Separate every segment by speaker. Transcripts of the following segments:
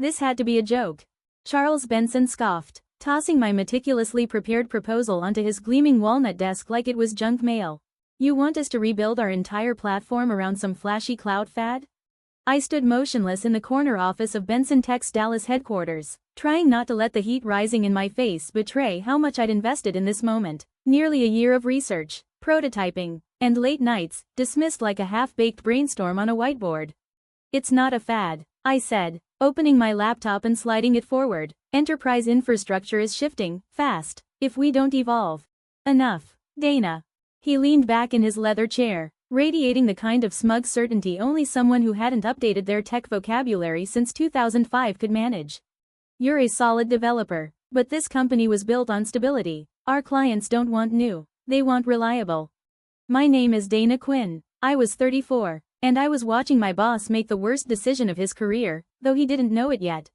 Speaker 1: This had to be a joke. Charles Benson scoffed, tossing my meticulously prepared proposal onto his gleaming walnut desk like it was junk mail. You want us to rebuild our entire platform around some flashy cloud fad? I stood motionless in the corner office of Benson Tech's Dallas headquarters, trying not to let the heat rising in my face betray how much I'd invested in this moment. Nearly a year of research, prototyping, and late nights, dismissed like a half-baked brainstorm on a whiteboard. It's not a fad, I said, opening my laptop and sliding it forward. Enterprise infrastructure is shifting, fast, if we don't evolve. Enough, Dana. He leaned back in his leather chair, radiating the kind of smug certainty only someone who hadn't updated their tech vocabulary since 2005 could manage. You're a solid developer, but this company was built on stability. Our clients don't want new, they want reliable. My name is Dana Quinn. I was 34, and I was watching my boss make the worst decision of his career, though he didn't know it yet.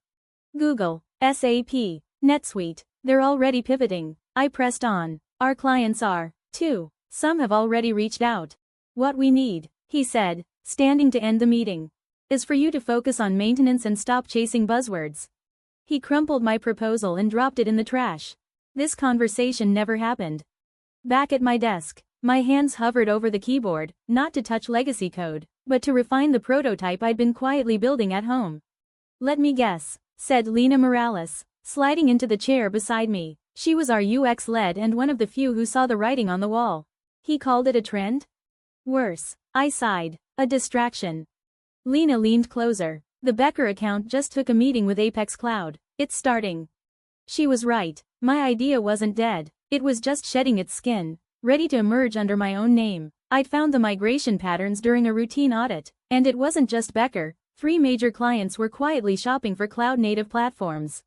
Speaker 1: Google, SAP, NetSuite, they're already pivoting. I pressed on. Our clients are, too. Some have already reached out. What we need, he said, standing to end the meeting, is for you to focus on maintenance and stop chasing buzzwords. He crumpled my proposal and dropped it in the trash. This conversation never happened. Back at my desk, my hands hovered over the keyboard, not to touch legacy code, but to refine the prototype I'd been quietly building at home. Let me guess, said Lena Morales, sliding into the chair beside me. She was our UX lead and one of the few who saw the writing on the wall. He called it a trend? Worse, I sighed. A distraction. Lena leaned closer. The Becker account just took a meeting with Apex Cloud. It's starting. She was right. My idea wasn't dead. It was just shedding its skin, ready to emerge under my own name. I'd found the migration patterns during a routine audit, and it wasn't just Becker. 3 major clients were quietly shopping for cloud-native platforms.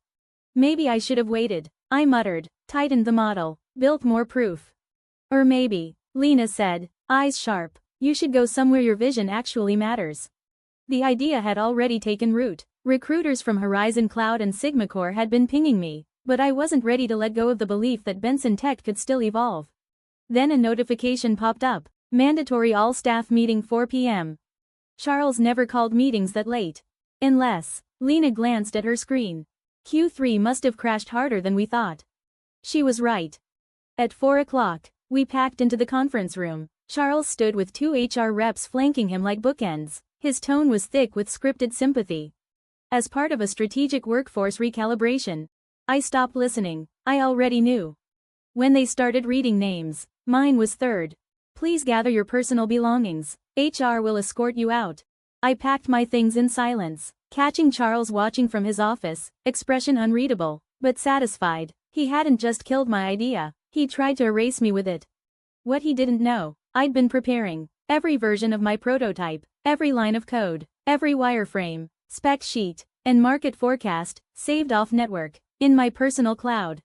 Speaker 1: Maybe I should have waited, I muttered, tightened the model, built more proof. Or maybe, Lena said, eyes sharp, you should go somewhere your vision actually matters. The idea had already taken root. Recruiters from Horizon Cloud and SigmaCore had been pinging me, but I wasn't ready to let go of the belief that Benson Tech could still evolve. Then a notification popped up. Mandatory all-staff meeting 4 p.m. Charles never called meetings that late. Unless, Lena glanced at her screen. Q3 must have crashed harder than we thought. She was right. At 4 o'clock, we packed into the conference room. Charles stood with 2 HR reps flanking him like bookends. His tone was thick with scripted sympathy. As part of a strategic workforce recalibration, I stopped listening. I already knew. When they started reading names, mine was third. Please gather your personal belongings. HR will escort you out. I packed my things in silence, catching Charles watching from his office, expression unreadable, but satisfied. He hadn't just killed my idea, he tried to erase me with it. What he didn't know, I'd been preparing. Every version of my prototype, every line of code, every wireframe, spec sheet, and market forecast, saved off network, in my personal cloud.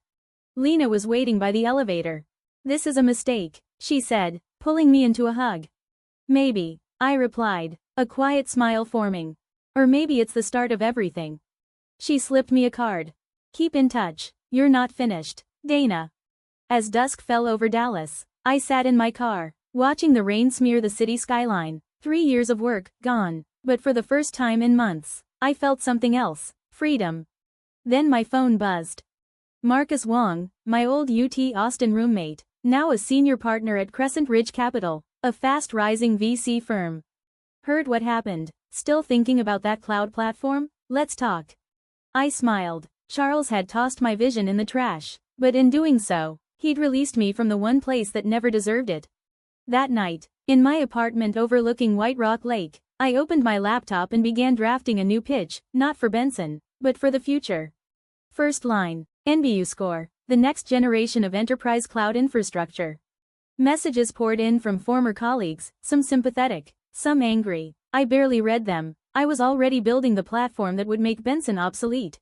Speaker 1: Lena was waiting by the elevator. This is a mistake, she said, pulling me into a hug. Maybe, I replied, a quiet smile forming. Or maybe it's the start of everything. She slipped me a card. Keep in touch, you're not finished, Dana. As dusk fell over Dallas, I sat in my car, watching the rain smear the city skyline. 3 years of work, gone, but for the first time in months, I felt something else, freedom. Then my phone buzzed. Marcus Wong, my old UT Austin roommate, now a senior partner at Crescent Ridge Capital, a fast-rising VC firm. Heard what happened? Still thinking about that cloud platform? Let's talk. I smiled. Charles had tossed my vision in the trash, but in doing so, he'd released me from the one place that never deserved it. That night, in my apartment overlooking White Rock Lake, I opened my laptop and began drafting a new pitch, not for Benson, but for the future. First line, NBU score, the next generation of enterprise cloud infrastructure. Messages poured in from former colleagues, some sympathetic, some angry. I barely read them. I was already building the platform that would make Benson obsolete.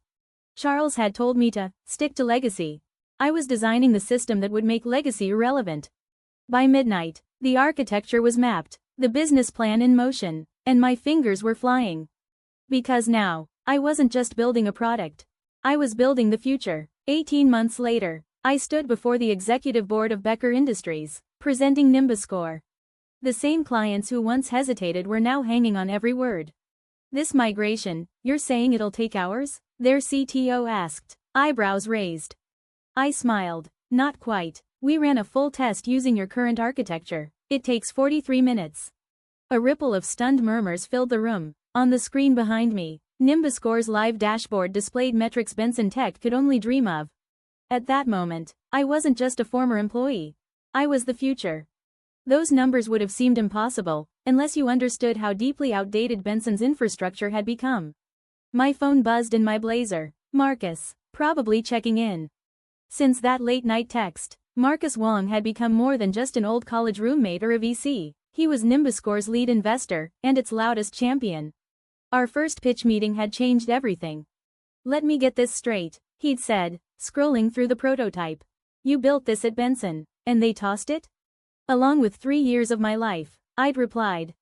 Speaker 1: Charles had told me to stick to legacy. I was designing the system that would make legacy irrelevant. By midnight, the architecture was mapped, the business plan in motion, and my fingers were flying. Because now, I wasn't just building a product. I was building the future. 18 months later, I stood before the executive board of Becker Industries, presenting Nimbus Score. The same clients who once hesitated were now hanging on every word. This migration, you're saying it'll take hours? Their CTO asked, eyebrows raised. I smiled. Not quite. We ran a full test using your current architecture. It takes 43 minutes. A ripple of stunned murmurs filled the room. On the screen behind me, Nimbuscore's live dashboard displayed metrics Benson Tech could only dream of. At that moment, I wasn't just a former employee. I was the future. Those numbers would have seemed impossible, unless you understood how deeply outdated Benson's infrastructure had become. My phone buzzed in my blazer. Marcus, probably checking in. Since that late-night text, Marcus Wong had become more than just an old college roommate or a VC. He was Nimbuscore's lead investor, and its loudest champion. Our first pitch meeting had changed everything. Let me get this straight, he'd said, scrolling through the prototype. You built this at Benson, and they tossed it? Along with 3 years of my life, I'd replied.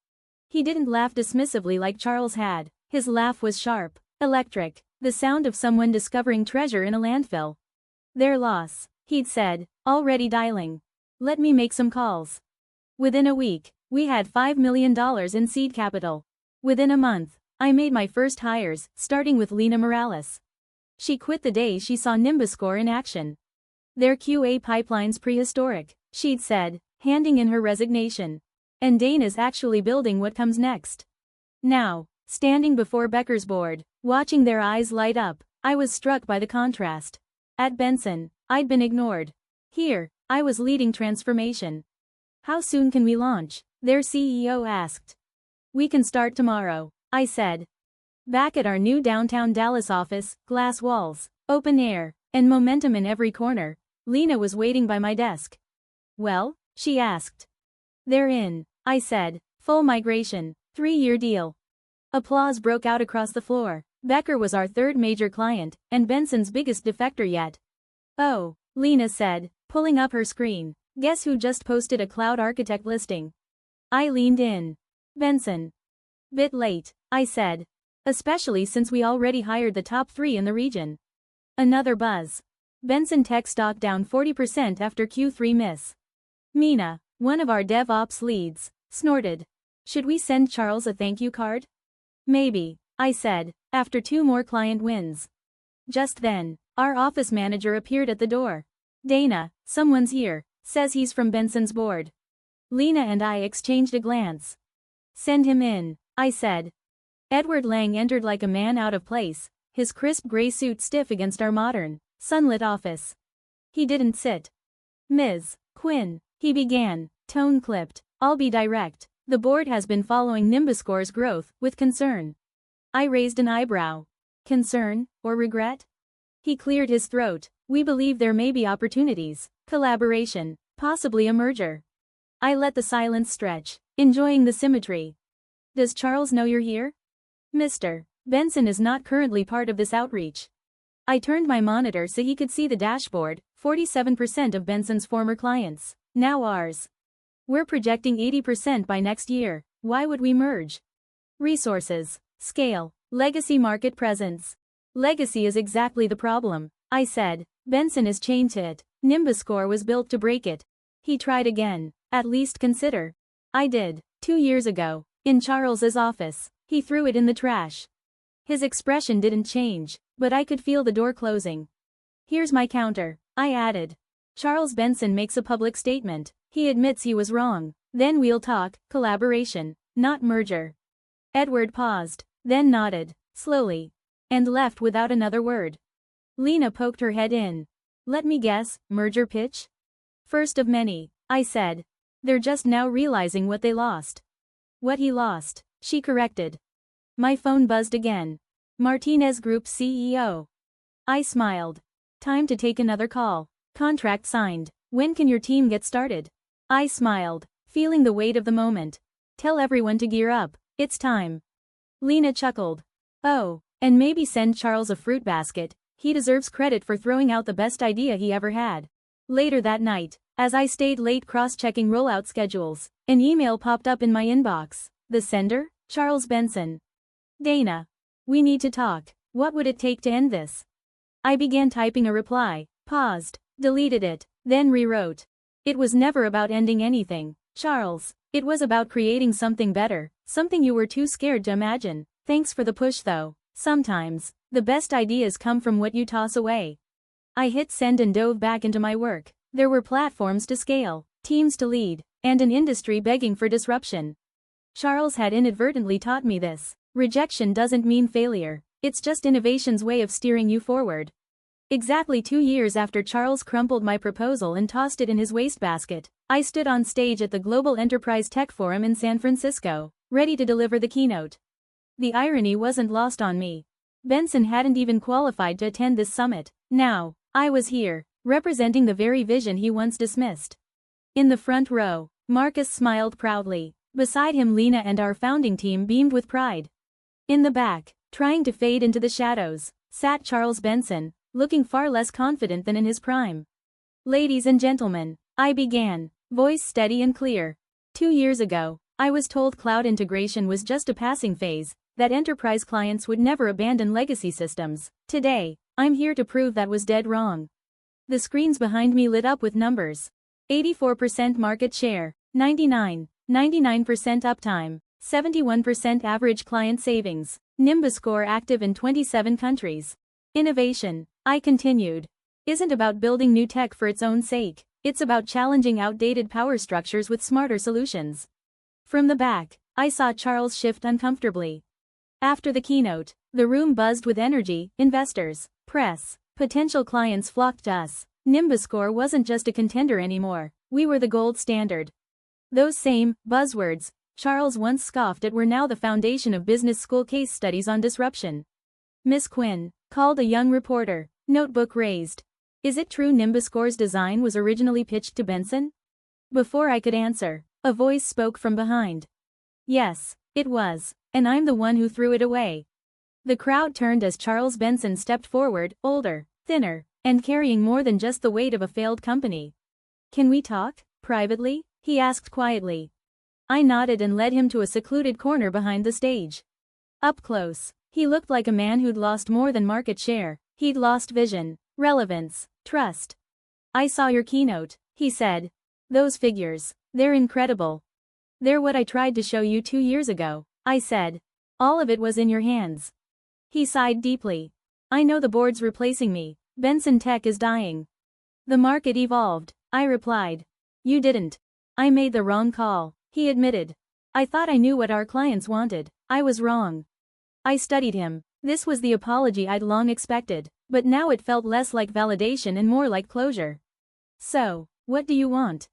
Speaker 1: He didn't laugh dismissively like Charles had. His laugh was sharp, electric, the sound of someone discovering treasure in a landfill. Their loss, he'd said, already dialing. Let me make some calls. Within a week, we had $5 million in seed capital. Within a month, I made my first hires, starting with Lena Morales. She quit the day she saw Nimbuscore in action. Their QA pipeline's prehistoric, she'd said, handing in her resignation. And Dana's actually building what comes next. Now, standing before Becker's board, watching their eyes light up, I was struck by the contrast. At Benson, I'd been ignored. Here, I was leading transformation. How soon can we launch? Their CEO asked. We can start tomorrow, I said. Back at our new downtown Dallas office, glass walls, open air, and momentum in every corner, Lena was waiting by my desk. Well? She asked. They're in, I said. Full migration, 3-year deal. Applause broke out across the floor. Becker was our third major client, and Benson's biggest defector yet. Oh, Lena said, pulling up her screen. Guess who just posted a cloud architect listing? I leaned in. Benson. Bit late, I said. Especially since we already hired the top 3 in the region. Another buzz. Benson Tech stock down 40% after Q3 miss. Mina, one of our DevOps leads, snorted. Should we send Charles a thank you card? Maybe, I said, after 2 more client wins. Just then, our office manager appeared at the door. Dana, someone's here, says he's from Benson's board. Lena and I exchanged a glance. Send him in, I said. Edward Lang entered like a man out of place, his crisp gray suit stiff against our modern, sunlit office. He didn't sit. Ms. Quinn, he began, tone clipped. I'll be direct. The board has been following Nimbuscore's growth with concern. I raised an eyebrow. Concern, or regret? He cleared his throat. We believe there may be opportunities, collaboration, possibly a merger. I let the silence stretch, enjoying the symmetry. Does Charles know you're here? Mr. Benson is not currently part of this outreach. I turned my monitor so he could see the dashboard. 47% of Benson's former clients, now ours. We're projecting 80% by next year. Why would we merge? Resources, scale, legacy market presence. Legacy is exactly the problem, I said. Benson is chained to it. Nimbuscore was built to break it. He tried again. At least consider. I did, 2 years ago, in Charles's office. He threw it in the trash. His expression didn't change, but I could feel the door closing. Here's my counter, I added. Charles Benson makes a public statement. He admits he was wrong. Then we'll talk, collaboration, not merger. Edward paused, then nodded, slowly, and left without another word. Lena poked her head in. Let me guess, merger pitch? First of many, I said. They're just now realizing what they lost. What he lost, she corrected. My phone buzzed again. Martinez Group's CEO. I smiled. Time to take another call. Contract signed. When can your team get started? I smiled, feeling the weight of the moment. Tell everyone to gear up. It's time. Lena chuckled. Oh, and maybe send Charles a fruit basket. He deserves credit for throwing out the best idea he ever had. Later that night, as I stayed late cross-checking rollout schedules, an email popped up in my inbox. The sender? Charles Benson. Dana. We need to talk. What would it take to end this? I began typing a reply, paused, deleted it, then rewrote. It was never about ending anything, Charles. It was about creating something better, something you were too scared to imagine. Thanks for the push though. Sometimes, the best ideas come from what you toss away. I hit send and dove back into my work. There were platforms to scale, teams to lead, and an industry begging for disruption. Charles had inadvertently taught me this. Rejection doesn't mean failure. It's just innovation's way of steering you forward. Exactly 2 years after Charles crumpled my proposal and tossed it in his wastebasket, I stood on stage at the Global Enterprise Tech Forum in San Francisco, ready to deliver the keynote. The irony wasn't lost on me. Benson hadn't even qualified to attend this summit. Now, I was here, representing the very vision he once dismissed. In the front row, Marcus smiled proudly. Beside him, Lena and our founding team beamed with pride. In the back, trying to fade into the shadows, sat Charles Benson, looking far less confident than in his prime. Ladies and gentlemen, I began, voice steady and clear. 2 years ago, I was told cloud integration was just a passing phase, that enterprise clients would never abandon legacy systems. Today, I'm here to prove that was dead wrong. The screens behind me lit up with numbers. 84% market share, 99% uptime, 71% average client savings, Nimbus score active in 27 countries. Innovation, I continued, isn't about building new tech for its own sake. It's about challenging outdated power structures with smarter solutions. From the back, I saw Charles shift uncomfortably. After the keynote, the room buzzed with energy. Investors, press, potential clients flocked to us. Nimbus score wasn't just a contender anymore, we were the gold standard. Those same buzzwords Charles once scoffed at were now the foundation of business school case studies on disruption. Miss Quinn, called a young reporter, notebook raised. Is it true Nimbus score's design was originally pitched to Benson? Before I could answer, a voice spoke from behind. Yes, it was, and I'm the one who threw it away. The crowd turned as Charles Benson stepped forward, older, thinner, and carrying more than just the weight of a failed company. Can we talk, privately? He asked quietly. I nodded and led him to a secluded corner behind the stage. Up close, he looked like a man who'd lost more than market share. He'd lost vision, relevance, trust. I saw your keynote, he said. Those figures, they're incredible. They're what I tried to show you 2 years ago, I said. All of it was in your hands. He sighed deeply. I know the board's replacing me. Benson Tech is dying. The market evolved, I replied. You didn't. I made the wrong call, he admitted. I thought I knew what our clients wanted. I was wrong. I studied him. This was the apology I'd long expected, but now it felt less like validation and more like closure. So, what do you want?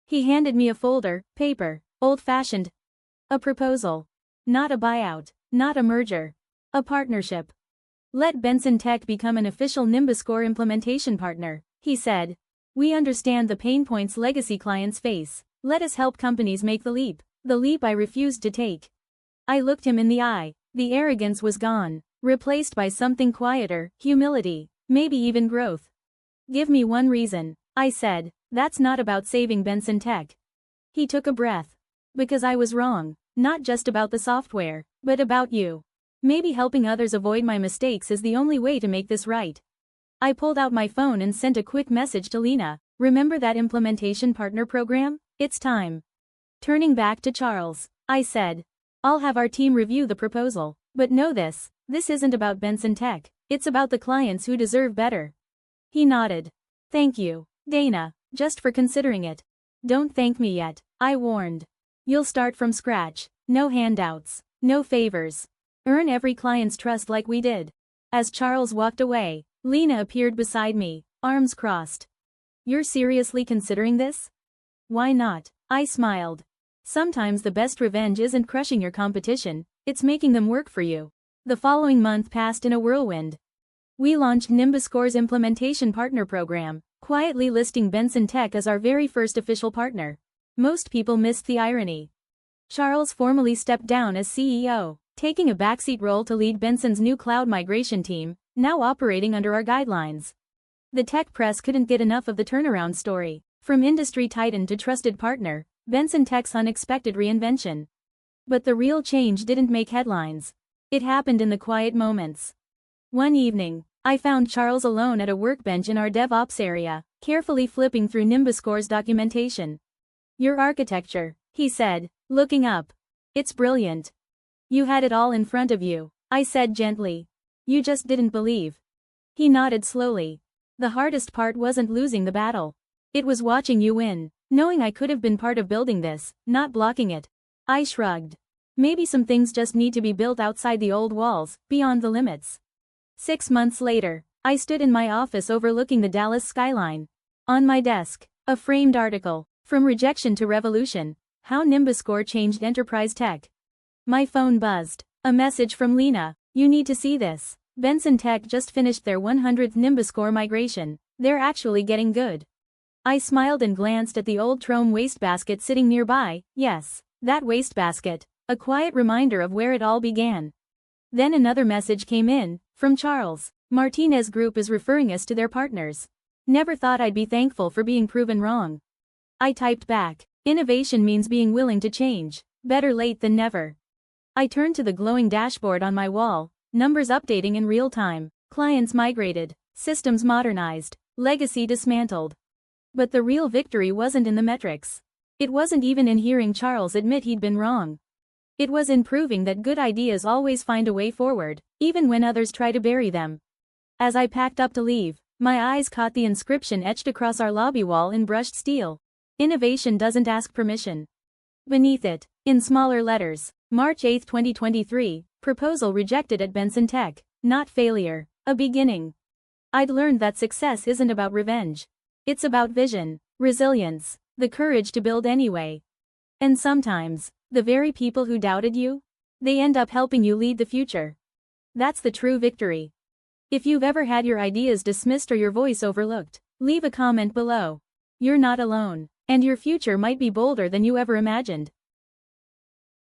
Speaker 1: He handed me a folder, paper, old-fashioned. A proposal. Not a buyout, not a merger. A partnership. Let Benson Tech become an official Nimbus score implementation partner, he said. We understand the pain points legacy clients face. Let us help companies make the leap I refused to take. I looked him in the eye. The arrogance was gone, replaced by something quieter, humility, maybe even growth. Give me one reason, I said. That's not about saving Benson Tech. He took a breath. Because I was wrong, not just about the software, but about you. Maybe helping others avoid my mistakes is the only way to make this right. I pulled out my phone and sent a quick message to Lena. Remember that implementation partner program? It's time. Turning back to Charles, I said. I'll have our team review the proposal, but know this isn't about Benson Tech, it's about the clients who deserve better. He nodded. Thank you, Dana, just for considering it. Don't thank me yet, I warned. You'll start from scratch, no handouts, no favors. Earn every client's trust like we did. As Charles walked away, Lena appeared beside me, arms crossed. You're seriously considering this? Why not? I smiled. Sometimes the best revenge isn't crushing your competition, it's making them work for you. The following month passed in a whirlwind. We launched Nimbus Score's implementation partner program, quietly listing Benson Tech as our very first official partner. Most people missed the irony. Charles formally stepped down as CEO, taking a backseat role to lead Benson's new cloud migration team, now operating under our guidelines. The tech press couldn't get enough of the turnaround story. From industry titan to trusted partner, Benson Tech's unexpected reinvention. But the real change didn't make headlines. It happened in the quiet moments. One evening, I found Charles alone at a workbench in our DevOps area, carefully flipping through Nimbus Score's documentation. Your architecture, he said, looking up. It's brilliant. You had it all in front of you, I said gently. You just didn't believe. He nodded slowly. The hardest part wasn't losing the battle. It was watching you win, knowing I could have been part of building this, not blocking it. I shrugged. Maybe some things just need to be built outside the old walls, beyond the limits. 6 months later, I stood in my office overlooking the Dallas skyline. On my desk, a framed article, From Rejection to Revolution, How Nimbuscore Changed Enterprise Tech. My phone buzzed. A message from Lena. You need to see this. Benson Tech just finished their 100th Nimbuscore migration. They're actually getting good. I smiled and glanced at the old Trome wastebasket sitting nearby. Yes, that wastebasket. A quiet reminder of where it all began. Then another message came in, from Charles. Martinez Group is referring us to their partners. Never thought I'd be thankful for being proven wrong. I typed back. Innovation means being willing to change. Better late than never. I turned to the glowing dashboard on my wall, numbers updating in real time, clients migrated, systems modernized, legacy dismantled. But the real victory wasn't in the metrics. It wasn't even in hearing Charles admit he'd been wrong. It was in proving that good ideas always find a way forward, even when others try to bury them. As I packed up to leave, my eyes caught the inscription etched across our lobby wall in brushed steel. Innovation doesn't ask permission. Beneath it, in smaller letters, March 8, 2023, proposal rejected at Benson Tech, not failure, a beginning. I'd learned that success isn't about revenge. It's about vision, resilience, the courage to build anyway. And sometimes, the very people who doubted you, they end up helping you lead the future. That's the true victory. If you've ever had your ideas dismissed or your voice overlooked, leave a comment below. You're not alone, and your future might be bolder than you ever imagined.